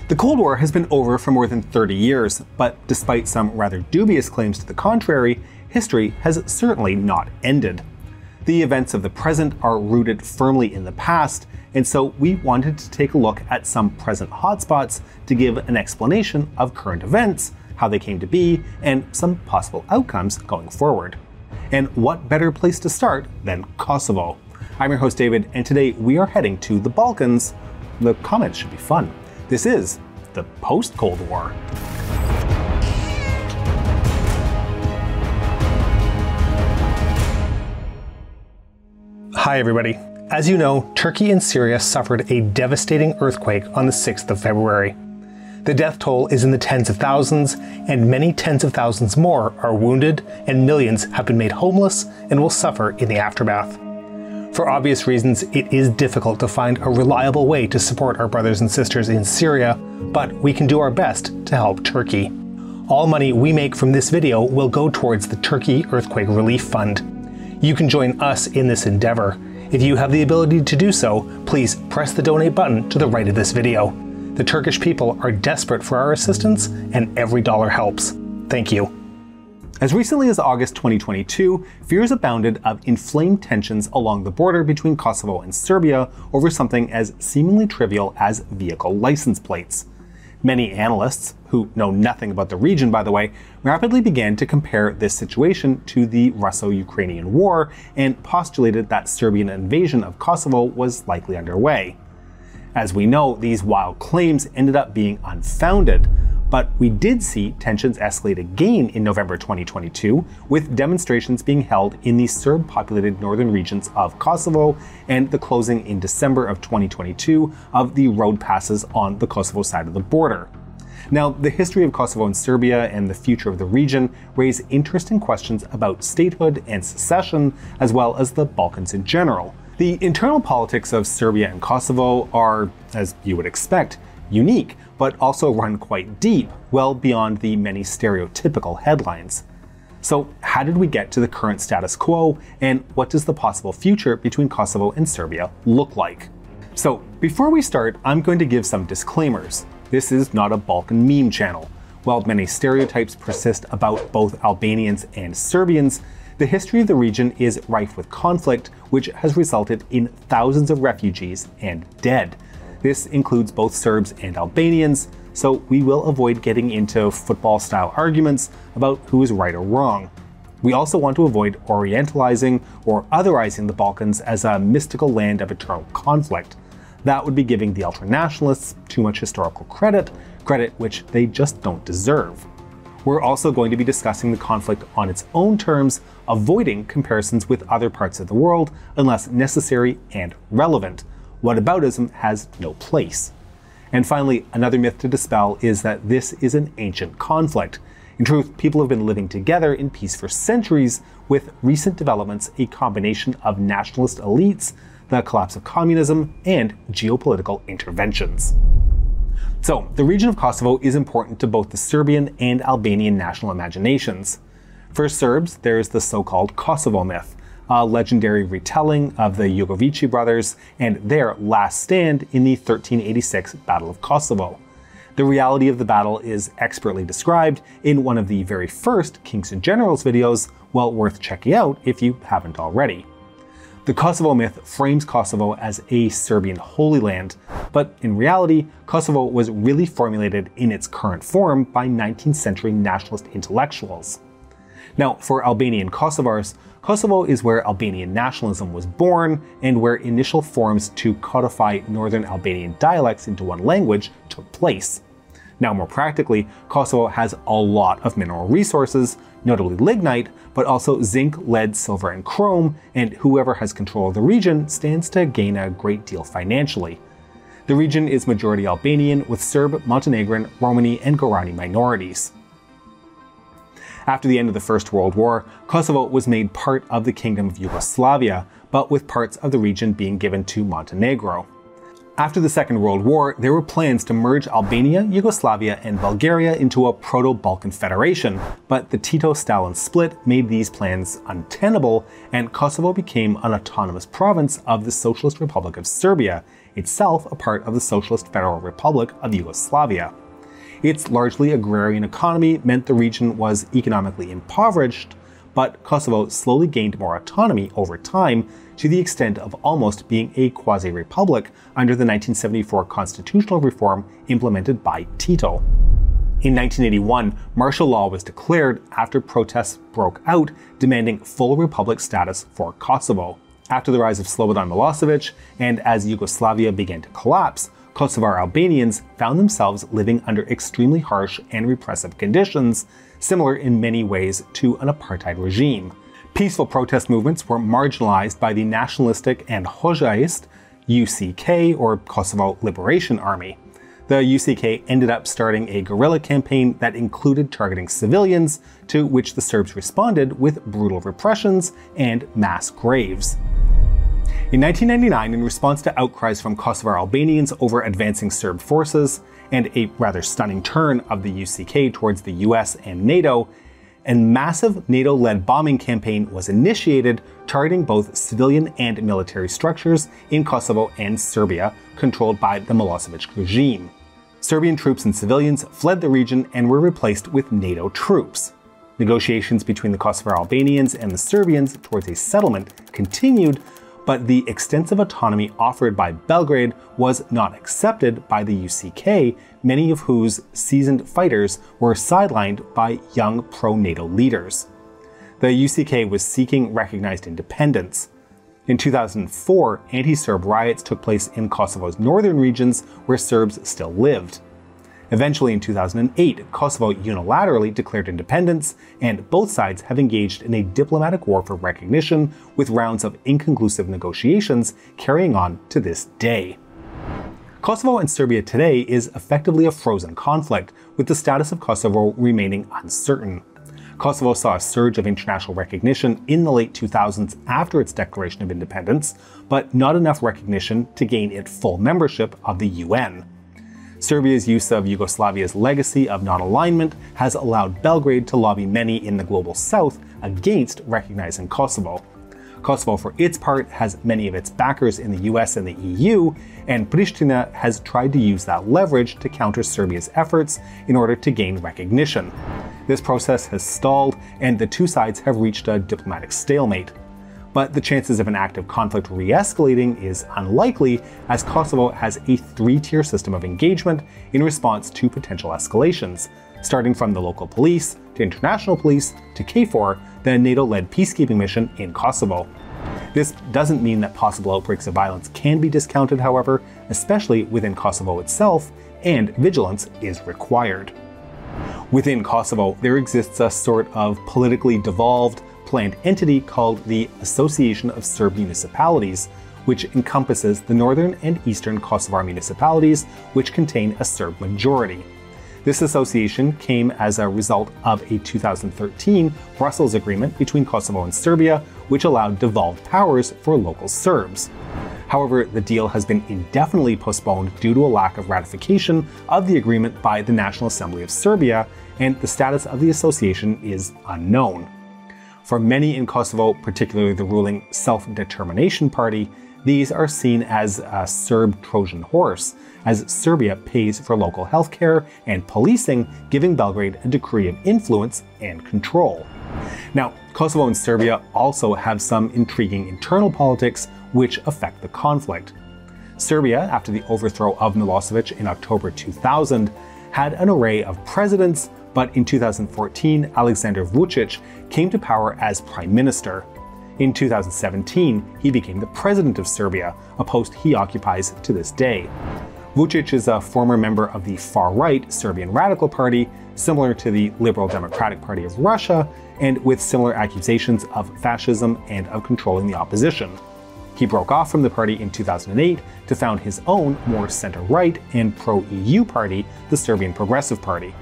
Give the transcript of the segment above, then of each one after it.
The Cold War has been over for more than 30 years, but despite some rather dubious claims to the contrary, history has certainly not ended. The events of the present are rooted firmly in the past, and so we wanted to take a look at some present hotspots to give an explanation of current events, how they came to be, and some possible outcomes going forward. And what better place to start than Kosovo? I'm your host David, and today we are heading to the Balkans. The comments should be fun. This is the post-Cold War. Hi everybody. As you know, Turkey and Syria suffered a devastating earthquake on the 6th of February. The death toll is in the tens of thousands, and many tens of thousands more are wounded, and millions have been made homeless and will suffer in the aftermath. For obvious reasons, it is difficult to find a reliable way to support our brothers and sisters in Syria, but we can do our best to help Turkey. All money we make from this video will go towards the Turkey Earthquake Relief Fund. You can join us in this endeavor. If you have the ability to do so, please press the donate button to the right of this video. The Turkish people are desperate for our assistance, and every dollar helps. Thank you. As recently as August 2022, fears abounded of inflamed tensions along the border between Kosovo and Serbia over something as seemingly trivial as vehicle license plates. Many analysts, who know nothing about the region by the way, rapidly began to compare this situation to the Russo-Ukrainian War and postulated that Serbian invasion of Kosovo was likely underway. As we know, these wild claims ended up being unfounded, but we did see tensions escalate again in November 2022, with demonstrations being held in the Serb-populated northern regions of Kosovo and the closing in December of 2022 of the road passes on the Kosovo side of the border. Now, the history of Kosovo and Serbia and the future of the region raise interesting questions about statehood and secession, as well as the Balkans in general. The internal politics of Serbia and Kosovo are, as you would expect, unique, but also run quite deep, well beyond the many stereotypical headlines. So how did we get to the current status quo, and what does the possible future between Kosovo and Serbia look like? So before we start, I'm going to give some disclaimers. This is not a Balkan meme channel. While many stereotypes persist about both Albanians and Serbians, the history of the region is rife with conflict, which has resulted in thousands of refugees and dead. This includes both Serbs and Albanians, so we will avoid getting into football-style arguments about who is right or wrong. We also want to avoid orientalizing or otherizing the Balkans as a mystical land of eternal conflict. That would be giving the ultranationalists too much historical credit which they just don't deserve. We're also going to be discussing the conflict on its own terms, avoiding comparisons with other parts of the world unless necessary and relevant. Whataboutism has no place. And finally, another myth to dispel is that this is an ancient conflict. In truth, people have been living together in peace for centuries, with recent developments a combination of nationalist elites, the collapse of communism, and geopolitical interventions. So, the region of Kosovo is important to both the Serbian and Albanian national imaginations. For Serbs, there's the so-called Kosovo myth, a legendary retelling of the Jugovici brothers and their last stand in the 1386 Battle of Kosovo. The reality of the battle is expertly described in one of the very first Kings and Generals videos, well worth checking out if you haven't already. The Kosovo myth frames Kosovo as a Serbian holy land, but in reality, Kosovo was really formulated in its current form by 19th century nationalist intellectuals. Now, for Albanian Kosovars, Kosovo is where Albanian nationalism was born and where initial forms to codify northern Albanian dialects into one language took place. Now, more practically, Kosovo has a lot of mineral resources, notably lignite, but also zinc, lead, silver, and chrome, and whoever has control of the region stands to gain a great deal financially. The region is majority Albanian, with Serb, Montenegrin, Romani, and Gorani minorities. After the end of the First World War, Kosovo was made part of the Kingdom of Yugoslavia, but with parts of the region being given to Montenegro. After the Second World War, there were plans to merge Albania, Yugoslavia, and Bulgaria into a proto-Balkan federation, but the Tito-Stalin split made these plans untenable, and Kosovo became an autonomous province of the Socialist Republic of Serbia itself a part of the Socialist Federal Republic of Yugoslavia. Its largely agrarian economy meant the region was economically impoverished, but Kosovo slowly gained more autonomy over time to the extent of almost being a quasi-republic under the 1974 constitutional reform implemented by Tito. In 1981, martial law was declared after protests broke out demanding full republic status for Kosovo. After the rise of Slobodan Milosevic, and as Yugoslavia began to collapse, Kosovar Albanians found themselves living under extremely harsh and repressive conditions, similar in many ways to an apartheid regime. Peaceful protest movements were marginalized by the nationalistic and Hoxhaist UCK, or Kosovo Liberation Army. The UCK ended up starting a guerrilla campaign that included targeting civilians, to which the Serbs responded with brutal repressions and mass graves. In 1999, in response to outcries from Kosovar Albanians over advancing Serb forces, and a rather stunning turn of the UCK towards the US and NATO, a massive NATO-led bombing campaign was initiated targeting both civilian and military structures in Kosovo and Serbia, controlled by the Milosevic regime. Serbian troops and civilians fled the region and were replaced with NATO troops. Negotiations between the Kosovar Albanians and the Serbians towards a settlement continued, but the extensive autonomy offered by Belgrade was not accepted by the UCK, many of whose seasoned fighters were sidelined by young pro-NATO leaders. The UCK was seeking recognized independence. In 2004, anti-Serb riots took place in Kosovo's northern regions where Serbs still lived. Eventually, in 2008, Kosovo unilaterally declared independence, and both sides have engaged in a diplomatic war for recognition, with rounds of inconclusive negotiations carrying on to this day. Kosovo and Serbia today is effectively a frozen conflict, with the status of Kosovo remaining uncertain. Kosovo saw a surge of international recognition in the late 2000s after its declaration of independence, but not enough recognition to gain it full membership of the UN. Serbia's use of Yugoslavia's legacy of non-alignment has allowed Belgrade to lobby many in the global south against recognizing Kosovo. Kosovo, for its part, has many of its backers in the US and the EU, and Pristina has tried to use that leverage to counter Serbia's efforts in order to gain recognition. This process has stalled, and the two sides have reached a diplomatic stalemate. But the chances of an active conflict re-escalating is unlikely, as Kosovo has a three-tier system of engagement in response to potential escalations, starting from the local police, to international police, to KFOR, the NATO-led peacekeeping mission in Kosovo. This doesn't mean that possible outbreaks of violence can be discounted, however, especially within Kosovo itself, and vigilance is required. Within Kosovo, there exists a sort of politically devolved, planned entity called the Association of Serb Municipalities, which encompasses the northern and eastern Kosovar municipalities, which contain a Serb majority. This association came as a result of a 2013 Brussels Agreement between Kosovo and Serbia, which allowed devolved powers for local Serbs. However, the deal has been indefinitely postponed due to a lack of ratification of the agreement by the National Assembly of Serbia, and the status of the association is unknown. For many in Kosovo, particularly the ruling Self-Determination Party, these are seen as a Serb Trojan horse, as Serbia pays for local healthcare and policing, giving Belgrade a degree of influence and control. Now, Kosovo and Serbia also have some intriguing internal politics which affect the conflict. Serbia, after the overthrow of Milosevic in October 2000, had an array of presidents, but in 2014, Aleksandar Vučić came to power as prime minister. In 2017, he became the president of Serbia, a post he occupies to this day. Vučić is a former member of the far-right Serbian Radical Party, similar to the Liberal Democratic Party of Russia, and with similar accusations of fascism and of controlling the opposition. He broke off from the party in 2008 to found his own more center-right and pro-EU party, the Serbian Progressive Party.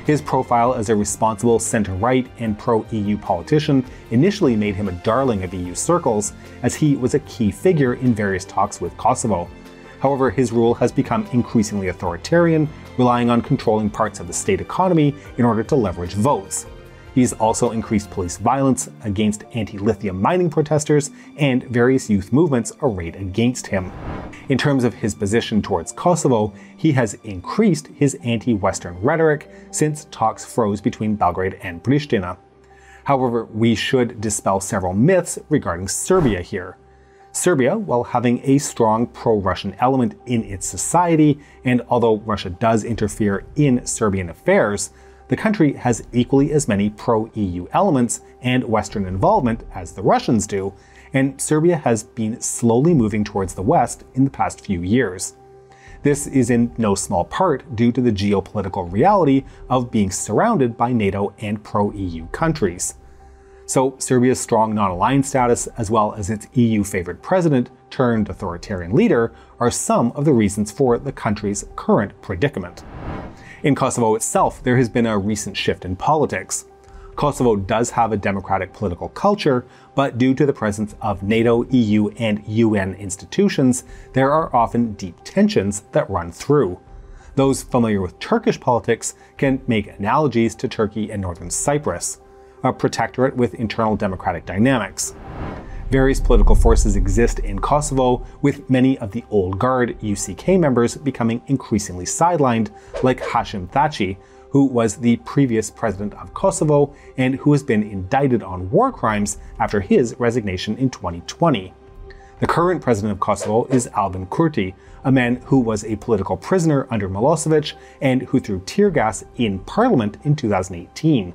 His profile as a responsible center-right and pro-EU politician initially made him a darling of EU circles, as he was a key figure in various talks with Kosovo. However, his rule has become increasingly authoritarian, relying on controlling parts of the state economy in order to leverage votes. He's also increased police violence against anti-lithium mining protesters, and various youth movements arrayed against him. In terms of his position towards Kosovo, he has increased his anti-Western rhetoric since talks froze between Belgrade and Pristina. However, we should dispel several myths regarding Serbia here. Serbia, while having a strong pro-Russian element in its society, and although Russia does interfere in Serbian affairs, the country has equally as many pro-EU elements and Western involvement as the Russians do, and Serbia has been slowly moving towards the West in the past few years. This is in no small part due to the geopolitical reality of being surrounded by NATO and pro-EU countries. So Serbia's strong non-aligned status, as well as its EU-favored president turned authoritarian leader, are some of the reasons for the country's current predicament. In Kosovo itself, there has been a recent shift in politics. Kosovo does have a democratic political culture, but due to the presence of NATO, EU, and UN institutions, there are often deep tensions that run through. Those familiar with Turkish politics can make analogies to Turkey and Northern Cyprus, a protectorate with internal democratic dynamics. Various political forces exist in Kosovo, with many of the old guard UCK members becoming increasingly sidelined, like Hashim Thaçi, who was the previous president of Kosovo and who has been indicted on war crimes after his resignation in 2020. The current president of Kosovo is Albin Kurti, a man who was a political prisoner under Milosevic and who threw tear gas in parliament in 2018.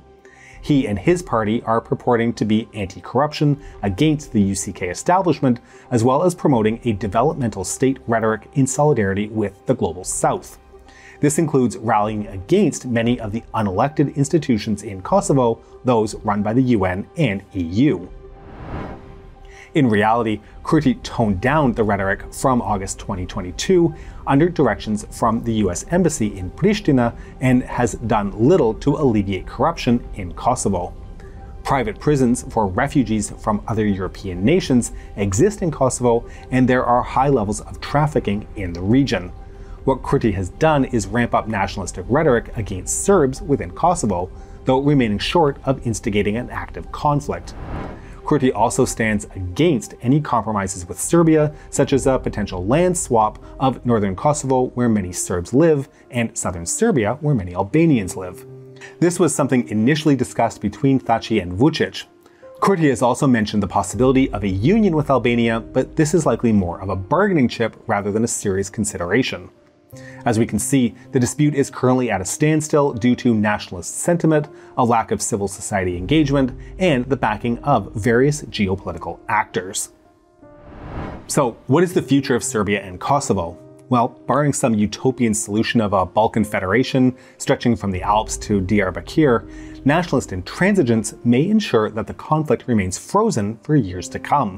He and his party are purporting to be anti-corruption against the UCK establishment, as well as promoting a developmental state rhetoric in solidarity with the Global South. This includes rallying against many of the unelected institutions in Kosovo, those run by the UN and EU. In reality, Kurti toned down the rhetoric from August 2022 under directions from the US Embassy in Pristina and has done little to alleviate corruption in Kosovo. Private prisons for refugees from other European nations exist in Kosovo, and there are high levels of trafficking in the region. What Kurti has done is ramp up nationalistic rhetoric against Serbs within Kosovo, though remaining short of instigating an active conflict. Kurti also stands against any compromises with Serbia, such as a potential land swap of northern Kosovo, where many Serbs live, and southern Serbia, where many Albanians live. This was something initially discussed between Thaçi and Vučić. Kurti has also mentioned the possibility of a union with Albania, but this is likely more of a bargaining chip rather than a serious consideration. As we can see, the dispute is currently at a standstill due to nationalist sentiment, a lack of civil society engagement, and the backing of various geopolitical actors. So, what is the future of Serbia and Kosovo? Well, barring some utopian solution of a Balkan federation stretching from the Alps to Diyarbakir, nationalist intransigence may ensure that the conflict remains frozen for years to come.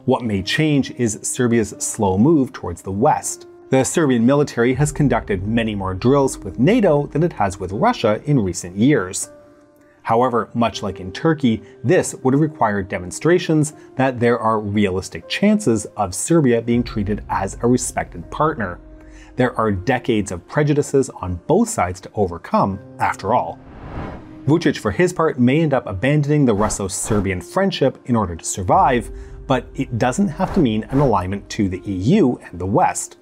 What may change is Serbia's slow move towards the west. The Serbian military has conducted many more drills with NATO than it has with Russia in recent years. However, much like in Turkey, this would require demonstrations that there are realistic chances of Serbia being treated as a respected partner. There are decades of prejudices on both sides to overcome, after all. Vučić, for his part, may end up abandoning the Russo-Serbian friendship in order to survive, but it doesn't have to mean an alignment to the EU and the West.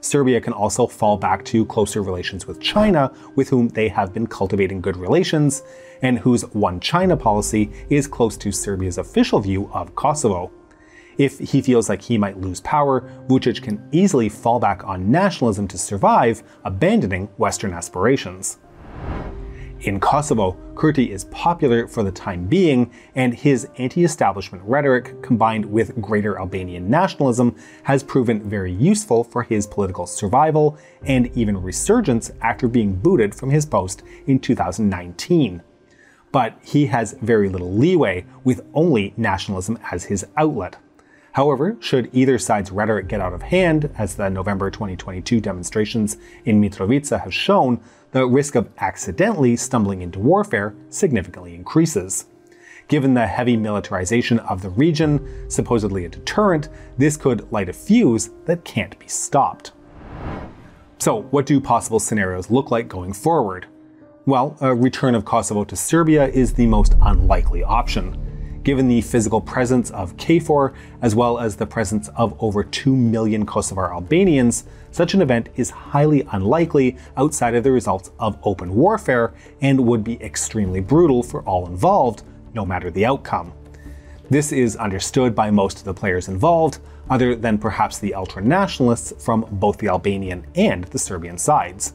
Serbia can also fall back to closer relations with China, with whom they have been cultivating good relations, and whose One China policy is close to Serbia's official view of Kosovo. If he feels like he might lose power, Vučić can easily fall back on nationalism to survive, abandoning Western aspirations. In Kosovo, Kurti is popular for the time being, and his anti-establishment rhetoric, combined with greater Albanian nationalism, has proven very useful for his political survival and even resurgence after being booted from his post in 2019. But he has very little leeway, with only nationalism as his outlet. However, should either side's rhetoric get out of hand, as the November 2022 demonstrations in Mitrovica have shown, the risk of accidentally stumbling into warfare significantly increases. Given the heavy militarization of the region, supposedly a deterrent, this could light a fuse that can't be stopped. So, what do possible scenarios look like going forward? Well, a return of Kosovo to Serbia is the most unlikely option. Given the physical presence of KFOR, as well as the presence of over 2 million Kosovar Albanians, such an event is highly unlikely outside of the results of open warfare and would be extremely brutal for all involved, no matter the outcome. This is understood by most of the players involved, other than perhaps the ultra-nationalists from both the Albanian and the Serbian sides.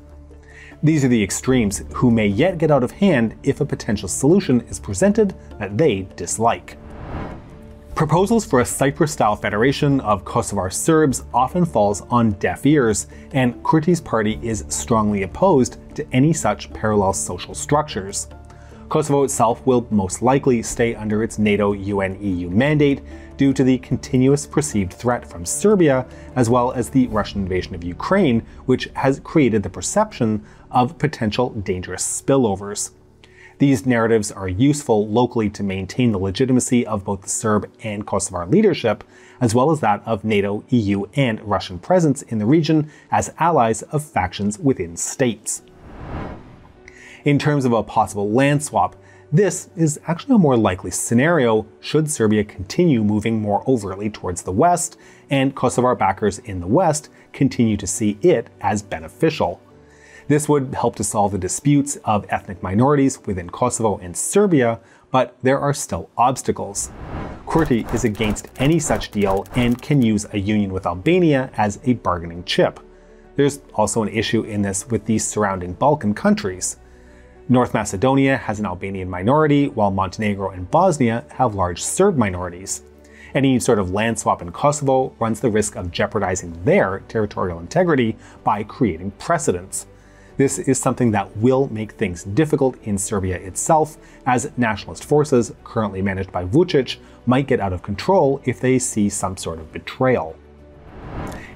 These are the extremes who may yet get out of hand if a potential solution is presented that they dislike. Proposals for a Cyprus-style federation of Kosovar Serbs often falls on deaf ears, and Kurti's party is strongly opposed to any such parallel social structures. Kosovo itself will most likely stay under its NATO-UN-EU mandate due to the continuous perceived threat from Serbia, as well as the Russian invasion of Ukraine, which has created the perception of potential dangerous spillovers. These narratives are useful locally to maintain the legitimacy of both the Serb and Kosovar leadership, as well as that of NATO, EU, and Russian presence in the region as allies of factions within states. In terms of a possible land swap, this is actually a more likely scenario should Serbia continue moving more overtly towards the west, and Kosovar backers in the west continue to see it as beneficial. This would help to solve the disputes of ethnic minorities within Kosovo and Serbia, but there are still obstacles. Kurti is against any such deal and can use a union with Albania as a bargaining chip. There's also an issue in this with the surrounding Balkan countries. North Macedonia has an Albanian minority, while Montenegro and Bosnia have large Serb minorities. Any sort of land swap in Kosovo runs the risk of jeopardizing their territorial integrity by creating precedents. This is something that will make things difficult in Serbia itself, as nationalist forces, currently managed by Vučić, might get out of control if they see some sort of betrayal.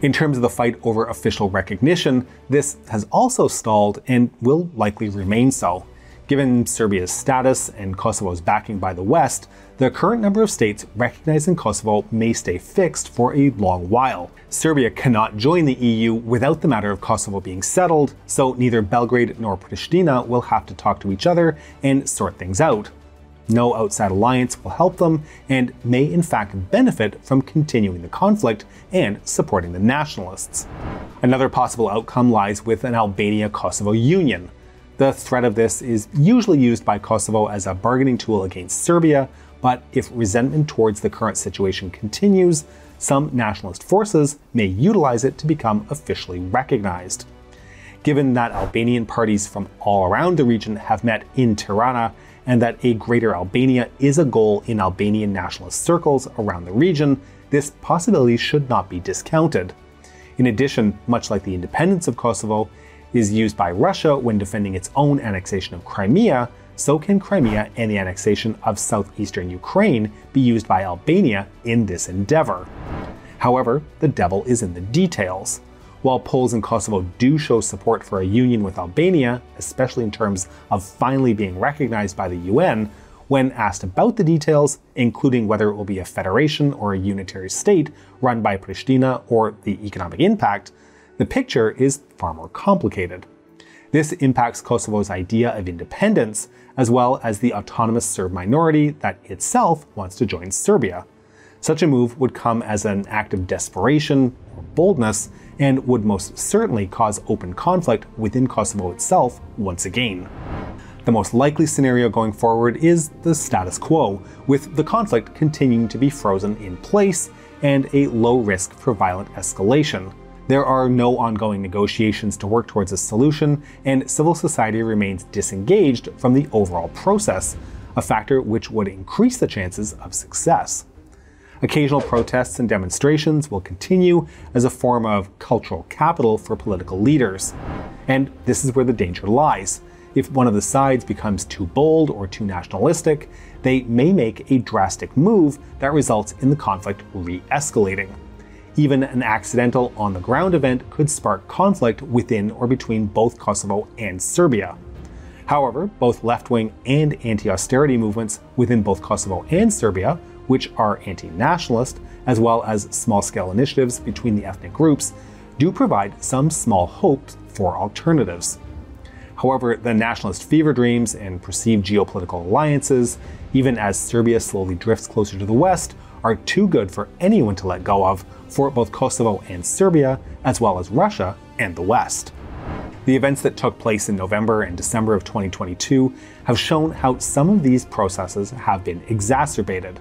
In terms of the fight over official recognition, this has also stalled and will likely remain so. Given Serbia's status and Kosovo's backing by the West, the current number of states recognizing Kosovo may stay fixed for a long while. Serbia cannot join the EU without the matter of Kosovo being settled, so neither Belgrade nor Pristina will have to talk to each other and sort things out. No outside alliance will help them, and may in fact benefit from continuing the conflict and supporting the nationalists. Another possible outcome lies with an Albania-Kosovo union. The threat of this is usually used by Kosovo as a bargaining tool against Serbia, but if resentment towards the current situation continues, some nationalist forces may utilize it to become officially recognized. Given that Albanian parties from all around the region have met in Tirana, and that a greater Albania is a goal in Albanian nationalist circles around the region, this possibility should not be discounted. In addition, much like the independence of Kosovo is used by Russia when defending its own annexation of Crimea, so can Crimea and the annexation of southeastern Ukraine be used by Albania in this endeavor. However, the devil is in the details. While Poles in Kosovo do show support for a union with Albania, especially in terms of finally being recognized by the UN, when asked about the details, including whether it will be a federation or a unitary state run by Pristina or the economic impact, the picture is far more complicated. This impacts Kosovo's idea of independence, as well as the autonomous Serb minority that itself wants to join Serbia. Such a move would come as an act of desperation or boldness, and would most certainly cause open conflict within Kosovo itself once again. The most likely scenario going forward is the status quo, with the conflict continuing to be frozen in place and a low risk for violent escalation. There are no ongoing negotiations to work towards a solution, and civil society remains disengaged from the overall process, a factor which would increase the chances of success. Occasional protests and demonstrations will continue as a form of cultural capital for political leaders. And this is where the danger lies. If one of the sides becomes too bold or too nationalistic, they may make a drastic move that results in the conflict re-escalating. Even an accidental on-the-ground event could spark conflict within or between both Kosovo and Serbia. However, both left-wing and anti-austerity movements within both Kosovo and Serbia, which are anti-nationalist, as well as small-scale initiatives between the ethnic groups, do provide some small hope for alternatives. However, the nationalist fever dreams and perceived geopolitical alliances, even as Serbia slowly drifts closer to the west, are too good for anyone to let go of for both Kosovo and Serbia, as well as Russia and the West. The events that took place in November and December of 2022 have shown how some of these processes have been exacerbated.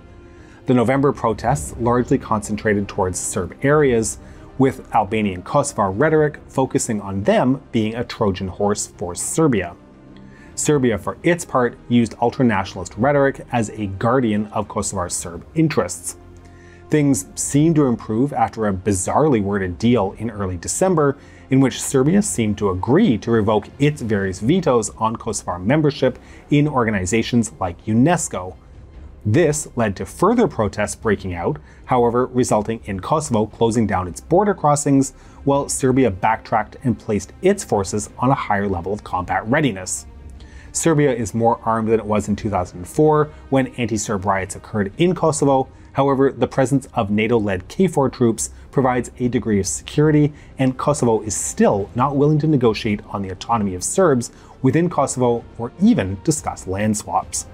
The November protests largely concentrated towards Serb areas, with Albanian Kosovar rhetoric focusing on them being a Trojan horse for Serbia. Serbia, for its part, used ultranationalist rhetoric as a guardian of Kosovar's Serb interests. Things seemed to improve after a bizarrely worded deal in early December, in which Serbia seemed to agree to revoke its various vetoes on Kosovar membership in organizations like UNESCO. This led to further protests breaking out, however, resulting in Kosovo closing down its border crossings, while Serbia backtracked and placed its forces on a higher level of combat readiness. Serbia is more armed than it was in 2004, when anti-Serb riots occurred in Kosovo. However, the presence of NATO-led KFOR troops provides a degree of security, and Kosovo is still not willing to negotiate on the autonomy of Serbs within Kosovo or even discuss land swaps.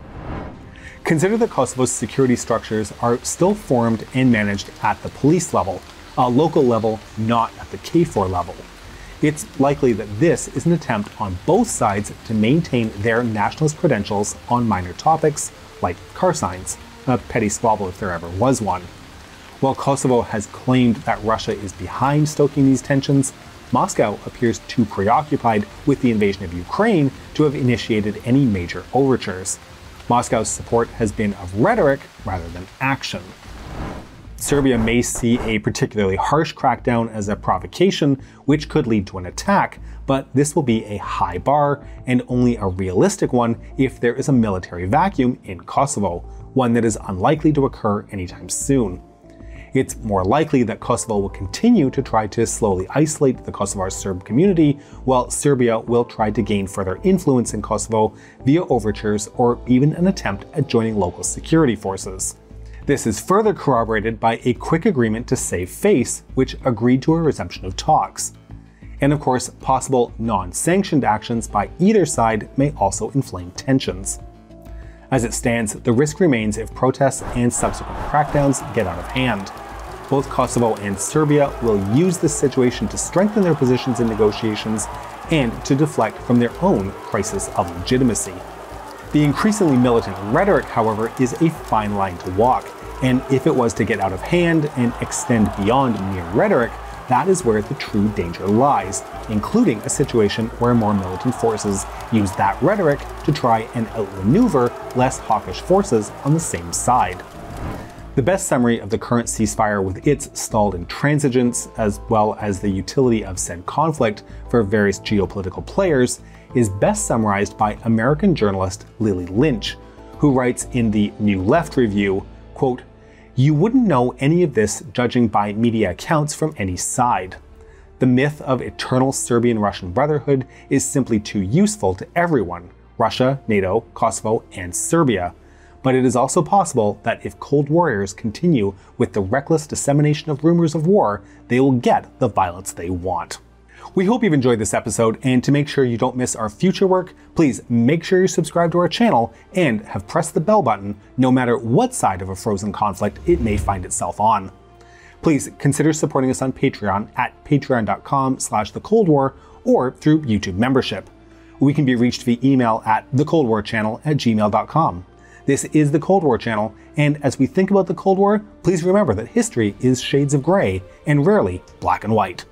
Consider that Kosovo's security structures are still formed and managed at the police level, a local level not at the KFOR level. It's likely that this is an attempt on both sides to maintain their nationalist credentials on minor topics like car signs, a petty squabble if there ever was one. While Kosovo has claimed that Russia is behind stoking these tensions, Moscow appears too preoccupied with the invasion of Ukraine to have initiated any major overtures. Moscow's support has been of rhetoric rather than action. Serbia may see a particularly harsh crackdown as a provocation, which could lead to an attack, but this will be a high bar and only a realistic one if there is a military vacuum in Kosovo, one that is unlikely to occur anytime soon. It's more likely that Kosovo will continue to try to slowly isolate the Kosovar Serb community, while Serbia will try to gain further influence in Kosovo via overtures or even an attempt at joining local security forces. This is further corroborated by a quick agreement to save face, which agreed to a resumption of talks. And of course, possible non-sanctioned actions by either side may also inflame tensions. As it stands, the risk remains if protests and subsequent crackdowns get out of hand. Both Kosovo and Serbia will use this situation to strengthen their positions in negotiations and to deflect from their own crisis of legitimacy. The increasingly militant rhetoric, however, is a fine line to walk, and if it was to get out of hand and extend beyond mere rhetoric, that is where the true danger lies, including a situation where more militant forces use that rhetoric to try and outmaneuver less hawkish forces on the same side. The best summary of the current ceasefire with its stalled intransigence, as well as the utility of said conflict for various geopolitical players, is best summarized by American journalist Lily Lynch, who writes in the New Left review, quote, "You wouldn't know any of this judging by media accounts from any side. The myth of eternal Serbian-Russian brotherhood is simply too useful to everyone, Russia, NATO, Kosovo, and Serbia. But it is also possible that if Cold Warriors continue with the reckless dissemination of rumors of war, they will get the violence they want." We hope you've enjoyed this episode, and to make sure you don't miss our future work, please make sure you're subscribed to our channel and have pressed the bell button no matter what side of a frozen conflict it may find itself on. Please consider supporting us on Patreon at patreon.com/thecoldwar or through YouTube membership. We can be reached via email at thecoldwarchannel@gmail.com. This is the Cold War Channel, and as we think about the Cold War, please remember that history is shades of gray and rarely black and white.